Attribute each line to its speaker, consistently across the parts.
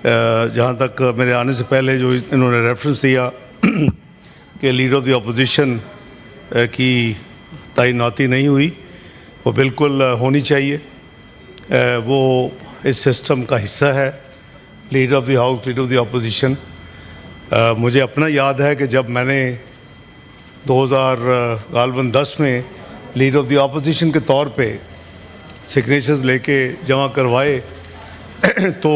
Speaker 1: जहाँ तक मेरे आने से पहले जो इन्होंने रेफरेंस दिया कि लीडर ऑफ द अपोजिशन की तैनाती नहीं हुई, वो बिल्कुल होनी चाहिए। वो इस सिस्टम का हिस्सा है, leader of the house, leader of the opposition. मुझे अपना याद है कि जब मैंने 2010 में लीडर ऑफ द अपोजिशन के तौर पे सिग्नेचर्स लेके जमा करवाए तो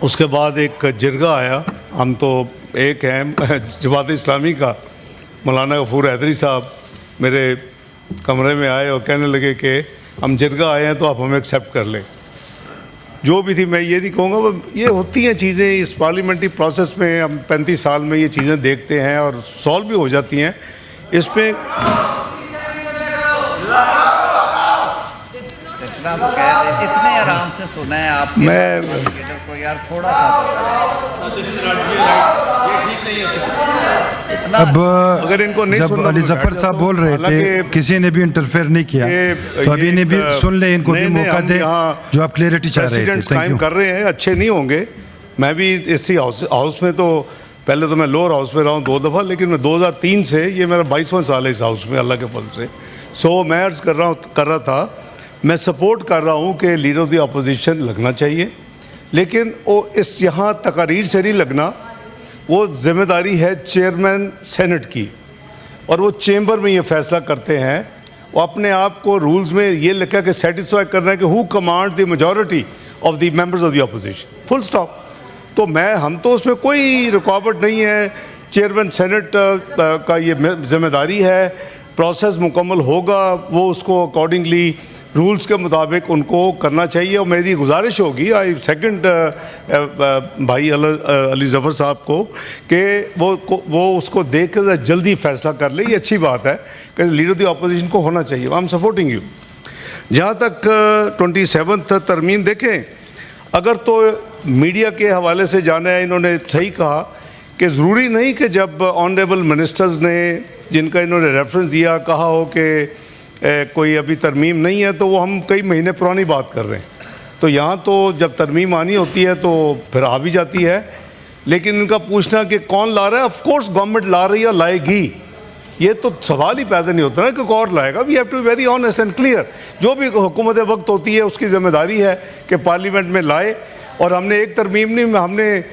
Speaker 1: उसके बाद एक जिरगा आया। हम तो एक हैं जमात इस्लामी का, मौलाना गफूर हैदरी साहब मेरे कमरे में आए और कहने लगे कि हम जिरगा आए हैं तो आप हमें एक्सेप्ट कर लें। जो भी थी, मैं ये नहीं कहूँगा, ये होती हैं चीज़ें इस पार्लियामेंट्री प्रोसेस में। हम 35 साल में ये चीज़ें देखते हैं और सॉल्व भी हो जाती हैं। इस पर
Speaker 2: इतने आराम से सुना है आप, मैं यार थोड़ा सा
Speaker 3: अब
Speaker 1: अगर इनको नहीं
Speaker 3: जब अली जफर साहब बोल रहे थे किसी ने भी इंटरफेयर नहीं किया, तो अभी ने भी सुन ले, इनको भी मौका दे जो आप क्लैरिटी चाह रहे थे।
Speaker 1: टाइम कर रहे हैं, अच्छे नहीं होंगे। मैं भी इसी हाउस में, तो पहले तो मैं लोअर हाउस में रहा हूँ 2 दफ़ा, लेकिन मैं 2003 से, ये मेरा 22वां साल है इस हाउस में अल्लाह के फजल से। सो मैं अर्ज़ कर रहा था, मैं सपोर्ट कर रहा हूँ कि लीडर ऑफ द अपोजिशन लगना चाहिए, लेकिन वो इस यहाँ तकारीर से नहीं लगना। वो ज़िम्मेदारी है चेयरमैन सेनेट की, और वो चेंबर में ये फैसला करते हैं। वो अपने आप को रूल्स में ये लिखा कि सेटिस्फाई करना है कि who command the majority of the members of the opposition, full stop. तो हम तो उसमें कोई रुकावट नहीं है। चेयरमैन सेनेट का ये जिम्मेदारी है, प्रोसेस मुकम्मल होगा, वो उसको अकॉर्डिंगली रूल्स के मुताबिक उनको करना चाहिए। और मेरी गुजारिश होगी, आई सेकंड भाई अली ज़फ़र साहब को, कि वो उसको देख कर जल्दी फैसला कर ले। ये अच्छी बात है कि लीडर ऑफ द अपोजिशन को होना चाहिए। I am supporting you. जहाँ तक 27th तरमीम देखें, अगर तो मीडिया के हवाले से जाना है, इन्होंने सही कहा कि ज़रूरी नहीं कि जब ऑनरेबल मिनिस्टर्स ने, जिनका इन्होंने रेफरेंस दिया, कहा हो कि कोई अभी तरमीम नहीं है, तो वो हम कई महीने पुरानी बात कर रहे हैं। तो यहाँ तो जब तरमीम आनी होती है तो फिर आ भी जाती है। लेकिन इनका पूछना कि कौन ला रहा है, ऑफ कोर्स गवर्नमेंट ला रही है, लाएगी, ये तो सवाल ही पैदा नहीं होता ना कि कौन लाएगा। We have to be very honest and clear. जो भी हुकूमत वक्त होती है उसकी जिम्मेदारी है कि पार्लियामेंट में लाए। और हमने एक तरमीम नहीं, हमने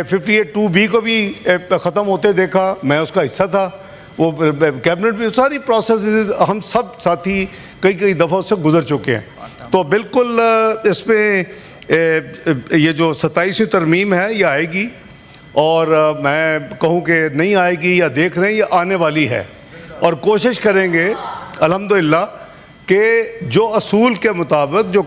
Speaker 1: 58(2)B को भी ख़त्म होते देखा, मैं उसका हिस्सा था। वो कैबिनेट में सारी प्रोसेस हम सब साथी कई दफ़ा से गुजर चुके हैं। तो बिल्कुल इसमें ये जो 27वीं तरमीम है ये आएगी, और मैं कहूँ कि नहीं आएगी या देख रहे हैं, ये आने वाली है। और कोशिश करेंगे अल्हम्दुलिल्लाह कि जो असूल के मुताबिक, जो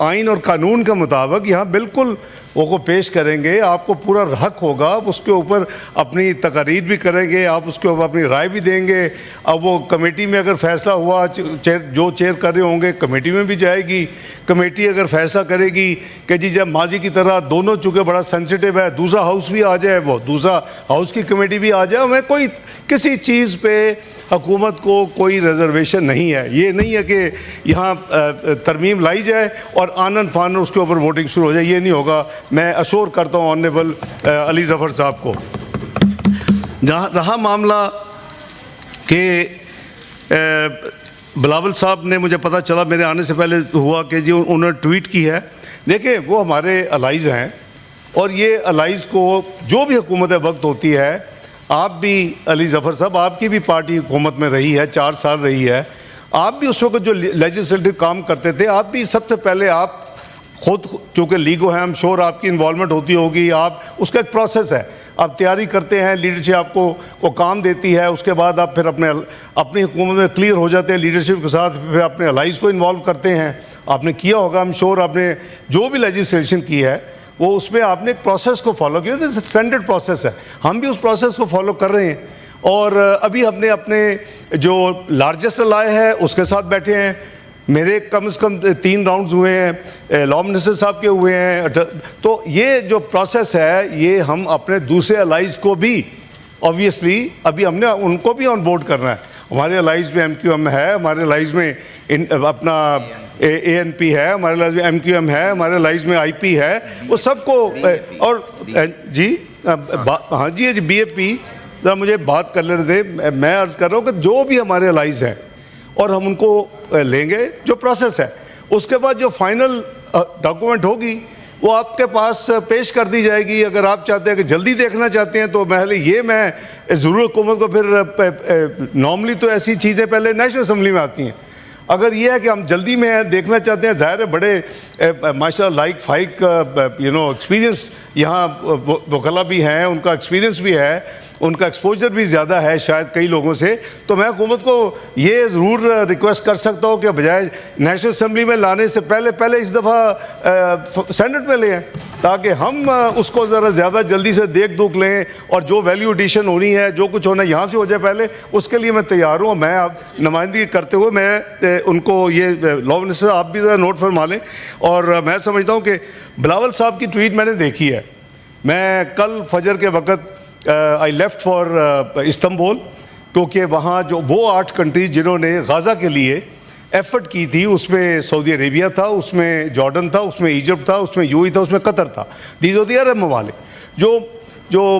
Speaker 1: आइन और कानून के मुताबिक यहाँ बिल्कुल वो पेश करेंगे। आपको पूरा हक होगा, आप उसके ऊपर अपनी तकारीर भी करेंगे, आप उसके ऊपर अपनी राय भी देंगे। अब वो कमेटी में अगर फैसला हुआ, जो चेयर कर रहे होंगे कमेटी में भी जाएगी। कमेटी अगर फैसला करेगी कि जी जब माजी की तरह दोनों चूँकि बड़ा सेंसिटिव है, दूसरा हाउस भी आ जाए, वो दूसरा हाउस की कमेटी भी आ जाए, हमें कोई किसी चीज़ पे हुकूमत को कोई रिजर्वेशन नहीं है। ये नहीं है कि यहाँ तरमीम लाई जाए और आनन फानन उसके ऊपर वोटिंग शुरू हो जाए, ये नहीं होगा। मैं अश्योर करता हूँ ऑनरेबल अली ज़फ़र साहब को। जहाँ रहा मामला कि बिलावल साहब ने, मुझे पता चला मेरे आने से पहले हुआ कि जी उन्होंने ट्वीट की है। देखिए, वो हमारे अलाइज़ हैं, और ये अलाइज़ को जो भी हुकूमत वक्त होती है, आप भी अली ज़फ़र साहब, आपकी भी पार्टी हुकूमत में रही है, 4 साल रही है। आप भी उस वक्त जो लेजिस्लेटिव काम करते थे, आप भी सबसे पहले आप खुद, चूँकि लीगो हैं, हम श्योर आपकी इन्वॉल्वमेंट होती होगी। आप, उसका एक प्रोसेस है, आप तैयारी करते हैं, लीडरशिप आपको को काम देती है। उसके बाद आप फिर अपनी हुकूमत में क्लियर हो जाते हैं लीडरशिप के साथ, फिर अपने अलाइज़ को इन्वॉल्व करते हैं। आपने किया होगा, हम श्योर आपने जो भी लेजिस्लेशन की है वो उसमें आपने एक प्रोसेस को फॉलो किया, तो स्टैंडर्ड प्रोसेस है। हम भी उस प्रोसेस को फॉलो कर रहे हैं। और अभी हमने अपने जो लार्जेस्ट अलाय है उसके साथ बैठे हैं। मेरे कम से कम 3 राउंड्स हुए हैं, लॉ मिनिस्टर साहब के हुए हैं। तो ये जो प्रोसेस है, ये हम अपने दूसरे अलाइज़ को भी ऑब्वियसली अभी हमने उनको भी ऑन बोर्ड करना है। हमारे अलाइज़ में MQM है, हमारे अलाइज़ में अपना ANP है, हमारे लाइज में MQM है, हमारे लाइज में IP है, वो सबको और जी हाँ जी BAP, ज़रा मुझे बात कर लेने दे। मैं अर्ज़ कर रहा हूँ कि जो भी हमारे लाइज हैं और हम उनको लेंगे, जो प्रोसेस है उसके बाद जो फाइनल डॉक्यूमेंट होगी वो आपके पास पेश कर दी जाएगी। अगर आप चाहते हैं कि जल्दी देखना चाहते हैं तो पहले ये मैं ज़रूर हुकूमत को फिर नॉर्मली तो ऐसी चीज़ें पहले नेशनल असम्बली में आती हैं। अगर ये है कि हम जल्दी में देखना चाहते हैं, ज़ाहिर है बड़े माशाल्लाह लाइक फाइक एक्सपीरियंस यहाँ वकला भी हैं, उनका एक्सपीरियंस भी है, उनका एक्सपोजर भी ज़्यादा है शायद कई लोगों से। तो मैं हुकूमत को ये ज़रूर रिक्वेस्ट कर सकता हूँ कि बजाय नेशनल असम्बली में लाने से पहले इस दफ़ा सेनेट में ले आएं, ताकि हम उसको ज़रा ज़्यादा जल्दी से देख दुख लें और जो वैल्यू एडिशन होनी है, जो कुछ होना है यहाँ से हो जाए पहले, उसके लिए मैं तैयार हूँ। मैं अब नुमाइंदगी करते हुए मैं उनको ये लॉ मिनिस्टर आप भी ज़रा नोट फरमा लें। और मैं समझता हूँ कि बिलावल साहब की ट्वीट मैंने देखी है। मैं कल फजर के वक़्त आई लेफ्ट फॉर इस्तांबुल, क्योंकि वहाँ जो वो 8 कंट्रीज़ जिन्होंने गाज़ा के लिए एफर्ट की थी, उसमें सऊदी अरेबिया था, उसमें जॉर्डन था, उसमें इजिप्ट था, उसमें UAE था, उसमें कतर था। दीज आर द अरब ममालिक। जो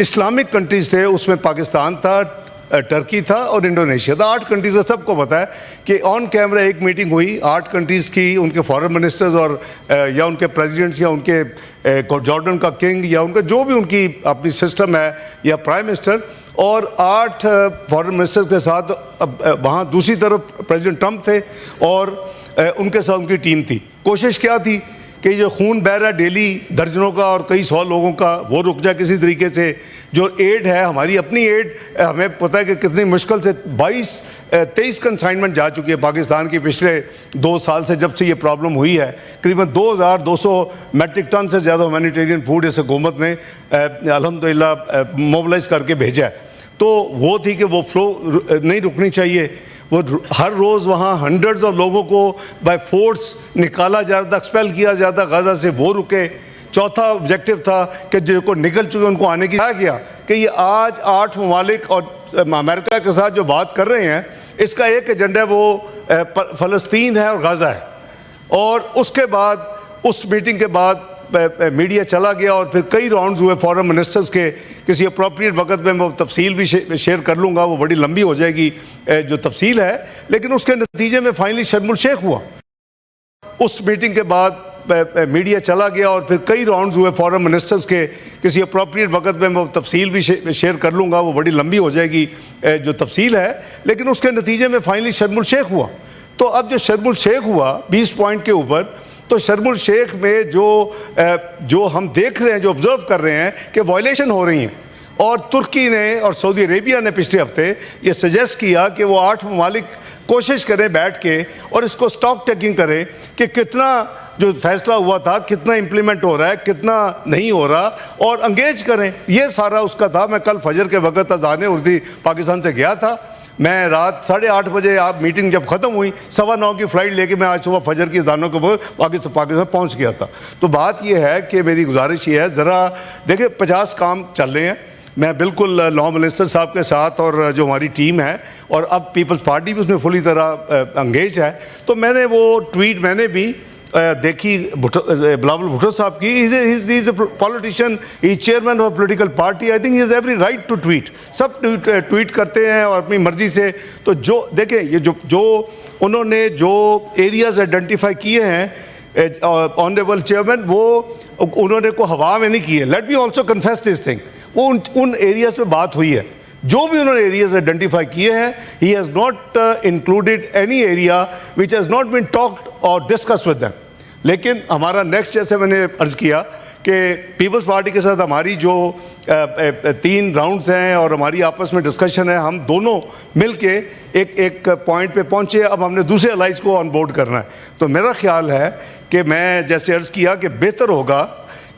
Speaker 1: इस्लामिक कंट्रीज़ थे उसमें पाकिस्तान था, टर्की था और इंडोनेशिया था। 8 कंट्रीज़ का सबको पता है कि ऑन कैमरा एक मीटिंग हुई 8 कंट्रीज़ की, उनके फॉरेन मिनिस्टर्स और या उनके प्रेसिडेंट्स या उनके जॉर्डन का किंग या उनका जो भी उनकी अपनी सिस्टम है या प्राइम मिनिस्टर, और 8 फॉरेन मिनिस्टर्स के साथ वहाँ दूसरी तरफ प्रेसिडेंट ट्रंप थे और उनके साथ उनकी टीम थी। कोशिश क्या थी कि जो खून बह रहा है डेली दर्जनों का और कई 100 लोगों का, वो रुक जाए किसी तरीके से। जो एड है, हमारी अपनी एड, हमें पता है कि कितनी मुश्किल से 23 कंसाइनमेंट जा चुकी है पाकिस्तान की पिछले 2 साल से, जब से ये प्रॉब्लम हुई है। करीबन 2200 मेट्रिक टन से ज़्यादा ह्यूमैनिटेरियन फूड इस हुकूमत ने अल्हम्दुलिल्लाह मोबिलाइज करके भेजा है। तो वो थी कि वो फ्लो नहीं रुकनी चाहिए। वो हर रोज़ वहाँ हंड्रेड्स ऑफ लोगों को बाय फोर्स निकाला जाता, एक्सपेल किया जाता गाज़ा से, वो रुके। चौथा ऑब्जेक्टिव था कि जो को निकल चुके उनको आने की किया कि ये आज 8 ममालिक और अमेरिका के साथ जो बात कर रहे हैं, इसका एक एजेंडा वो फ़लस्तीन है और गाज़ा है। और उसके बाद उस मीटिंग के बाद मीडिया चला गया और फिर कई राउंड्स हुए फॉरेन मिनिस्टर्स के। किसी अप्रोप्रिएट वक्त में मैं तफसील भी शेयर कर लूँगा, वो बड़ी लंबी हो जाएगी जो तफसील है। लेकिन उसके नतीजे में फाइनली शर्म उल शेख हुआ। उस मीटिंग के बाद मीडिया चला गया और फिर कई राउंड्स हुए फॉरेन मिनिस्टर्स के। किसी अप्रोप्रिएट वक्त में मैं तफसील भी शेयर कर लूँगा, वो बड़ी लंबी हो जाएगी जो तफसील है। लेकिन उसके नतीजे में फाइनली शर्म उल शेख हुआ। तो अब जो शर्म उल शेख हुआ 20 पॉइंट के ऊपर, तो शर्म उल शेख में जो हम देख रहे हैं, जो ऑब्जर्व कर रहे हैं कि वायलेशन हो रही हैं। और तुर्की ने और सऊदी अरेबिया ने पिछले हफ्ते ये सजेस्ट किया कि वो 8 ममालिक कोशिश करें बैठ के और इसको स्टॉक टेकिंग करें कि कितना जो फैसला हुआ था कितना इम्प्लीमेंट हो रहा है, कितना नहीं हो रहा, और अंगेज करें। ये सारा उसका था। मैं कल फजर के वक्त अज़ान उर्दी पाकिस्तान से गया था। मैं रात 8:30 बजे आप मीटिंग जब ख़त्म हुई 9:15 की फ़्लाइट लेके मैं आज सुबह फजर की अज़ानों के पाकिस्तान पहुंच गया था। तो बात यह है कि मेरी गुजारिश ये है, ज़रा देखिए 50 काम चल रहे हैं। मैं बिल्कुल लॉ मिनिस्टर साहब के साथ और जो हमारी टीम है और अब पीपल्स पार्टी भी उसमें फुली तरह अंगेज है। तो मैंने वो ट्वीट मैंने भी देखी बिलावल भुट्टो साहब की। He is a politician, he is chairman of political party. I think he is every right to tweet. सब ट्वीट करते हैं और अपनी मर्जी से। तो जो देखें ये जो उन्होंने जो एरियाज़ आइडेंटिफाई किए हैं ऑनरेबल चेयरमैन, वो उन्होंने को हवा में नहीं किए। Let me also confess this thing, वो उन एरियाज़ पे बात हुई है जो भी उन्होंने एरियाज आइडेंटिफाई किए हैं। He has not included any area which has not been talked और डिस्कस विद देम। लेकिन हमारा नेक्स्ट, जैसे मैंने अर्ज़ किया कि पीपल्स पार्टी के साथ हमारी जो 3 राउंड्स हैं और हमारी आपस में डिस्कशन है, हम दोनों मिल के एक पॉइंट पे पहुँचे। अब हमने दूसरे अलाइज को ऑन बोर्ड करना है। तो मेरा ख्याल है कि मैं जैसे अर्ज़ किया कि बेहतर होगा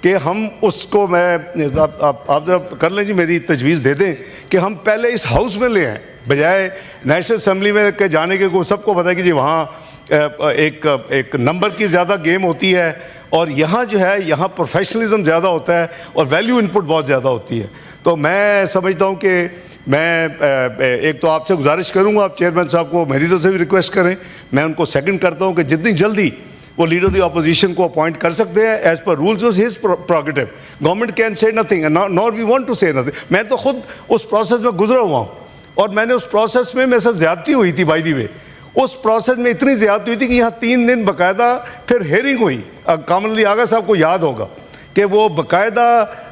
Speaker 1: कि हम उसको आप जरा कर लें जी, मेरी तजवीज़ दे दें कि हम पहले इस हाउस में ले आएँ बजाय नेशनल असम्बली में के जाने के। को सबको पता है कि जी वहाँ एक नंबर की ज़्यादा गेम होती है और यहाँ जो है यहाँ प्रोफेशनलिज्म ज़्यादा होता है और वैल्यू इनपुट बहुत ज़्यादा होती है। तो मैं समझता हूँ कि मैं एक तो आपसे गुजारिश करूँगा, आप चेयरमैन साहब को मेरी तरफ से भी रिक्वेस्ट करें, मैं उनको सेकंड करता हूँ कि जितनी जल्दी वो लीडर ऑफ द ऑपोजिशन को अपॉइंट कर सकते हैं as per rules his prerogative. Government can say nothing nor we want to say nothing. मैं तो खुद उस प्रोसेस में गुजरा हुआ हूँ और मैंने उस प्रोसेस में मेरे साथ ज्यादती हुई थी बाय द वे। उस प्रोसेस में इतनी ज्यादती हुई थी कि यहाँ 3 दिन बाकायदा फिर हेयरिंग हुई। कामन अली आगा साहब को याद होगा कि वो बाकायदा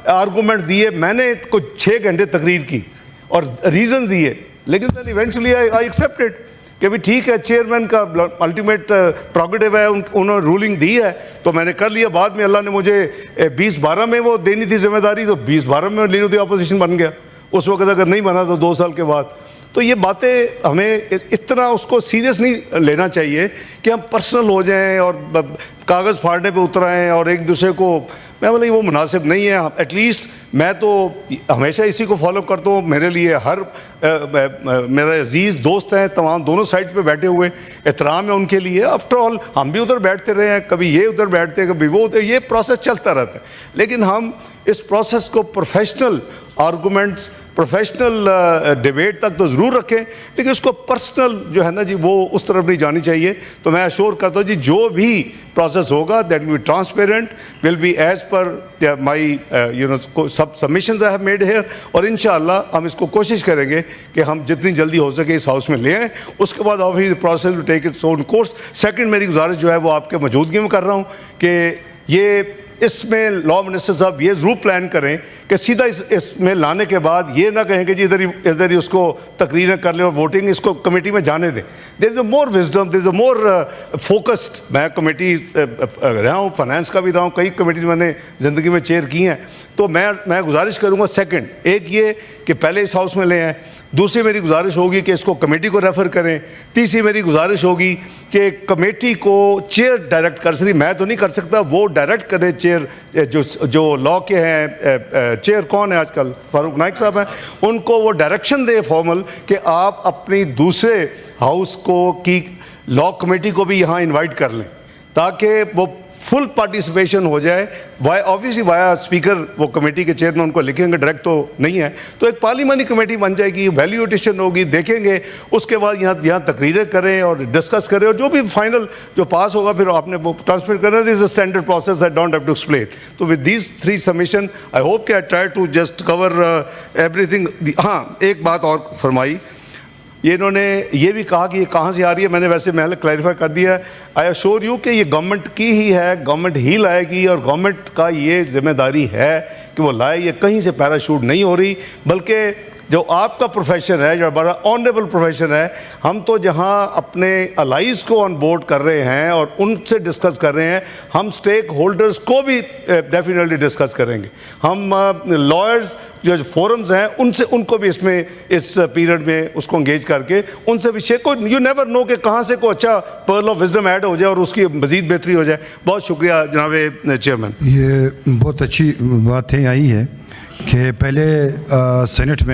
Speaker 1: आर्गूमेंट दिए, मैंने कुछ 6 घंटे तकरीर की और रीजन दिए, लेकिन then eventually I accepted कि भी ठीक है, चेयरमैन का अल्टीमेट प्रोगेटिव है, उन्होंने रूलिंग दी है तो मैंने कर लिया। बाद में अल्लाह ने मुझे 2012 में वो देनी थी जिम्मेदारी, तो 2012 में लीडर ऑफ द ऑपोजिशन बन गया। उस वक्त अगर नहीं बना तो 2 साल के बाद। तो ये बातें हमें इतना उसको सीरियस नहीं लेना चाहिए कि हम पर्सनल हो जाएं और कागज़ फाड़ने पे उतर आएँ और एक दूसरे को, मैं बोला वो मुनासिब नहीं है। एटलीस्ट मैं तो हमेशा इसी को फॉलो करता हूँ। मेरे लिए हर मेरे अजीज़ दोस्त हैं तमाम, दोनों साइड पे बैठे हुए, एहतराम है उनके लिए। आफ्टर ऑल हम भी उधर बैठते रहे हैं, कभी ये उधर बैठते हैं, कभी वो उधर, ये प्रोसेस चलता रहता है। लेकिन हम इस प्रोसेस को प्रोफेशनल आर्गूमेंट्स, प्रोफेशनल डिबेट तक तो ज़रूर रखें, लेकिन उसको पर्सनल जो है ना जी, वो उस तरफ नहीं जानी चाहिए। तो मैं अश्योर करता हूँ जी, जो भी प्रोसेस होगा that will be transparent, will be as per my सब submissions I have made here, और इंशाअल्लाह हम इसको कोशिश करेंगे कि हम जितनी जल्दी हो सके इस हाउस में ले आएँ। उसके बाद obviously process will take its own course. Second मेरी गुजारिश जो है वो आपके मौजूदगी में कर रहा हूँ कि ये इसमें लॉ मिनिस्टर साहब ये ज़रूर प्लान करें कि सीधा इसमें लाने के बाद ये ना कहें कि जी इधर ही उसको तकरीरें कर लें और वोटिंग इसको कमेटी में जाने दें। There is a more wisdom, there is a more focused. मैं कमेटी रहा हूँ, फाइनेंस का भी रहा हूँ, कई कमेटीज मैंने ज़िंदगी में चेयर की हैं। तो मैं गुजारिश करूँगा सेकंड, एक ये कि पहले इस हाउस में ले आएँ। दूसरी मेरी गुजारिश होगी कि इसको कमेटी को रेफ़र करें। तीसरी मेरी गुजारिश होगी कि कमेटी को चेयर डायरेक्ट कर सकती, मैं तो नहीं कर सकता, वो डायरेक्ट करे चेयर, जो लॉ के हैं चेयर कौन है आजकल, फारूक नाइक साहब हैं, उनको वो डायरेक्शन दे फॉर्मल कि आप अपनी दूसरे हाउस को की लॉ कमेटी को भी यहाँ इन्वाइट कर लें ताकि वो फुल पार्टिसिपेशन हो जाए। ऑब्वियसली वाया स्पीकर वो कमेटी के चेयरमैन उनको लिखेंगे, डायरेक्ट तो नहीं है, तो एक पार्लियामानी कमेटी बन जाएगी, वैल्यू एडिशन होगी, देखेंगे। उसके बाद यहाँ तकरीरें करें और डिस्कस करें और जो भी फाइनल जो पास होगा फिर आपने वो ट्रांसमिट करना। This is a standard process, I don't have to explain. तो with these 3 submission I hope कि I try to just cover everything. हाँ, एक बात और फरमाई, ये इन्होंने ये भी कहा कि ये कहाँ से आ रही है, मैंने वैसे पहले क्लैरिफाई कर दिया है। आई अश्योर यू कि ये गवर्नमेंट की ही है, गवर्नमेंट ही लाएगी और गवर्नमेंट का ये जिम्मेदारी है कि वो लाए। ये कहीं से पैराशूट नहीं हो रही, बल्कि जो आपका प्रोफेशन है, जो बड़ा ऑनरेबल प्रोफेशन है, हम तो जहाँ अपने अलाइज को ऑन बोर्ड कर रहे हैं और उनसे डिस्कस कर रहे हैं, हम स्टेक होल्डर्स को भी डेफिनेटली डिस्कस करेंगे। हम लॉयर्स जो फोरम्स हैं उनसे, उनको भी इसमें इस पीरियड में उसको एंगेज करके उनसे भी शेयर को, यू नेवर नो कि कहाँ से कोई अच्छा पर्ल ऑफ विजडम ऐड हो जाए और उसकी मज़ीद बेहतरी हो जाए। बहुत शुक्रिया जनाब चेयरमैन।
Speaker 3: ये बहुत अच्छी बातें आई है कि पहले सेनेट में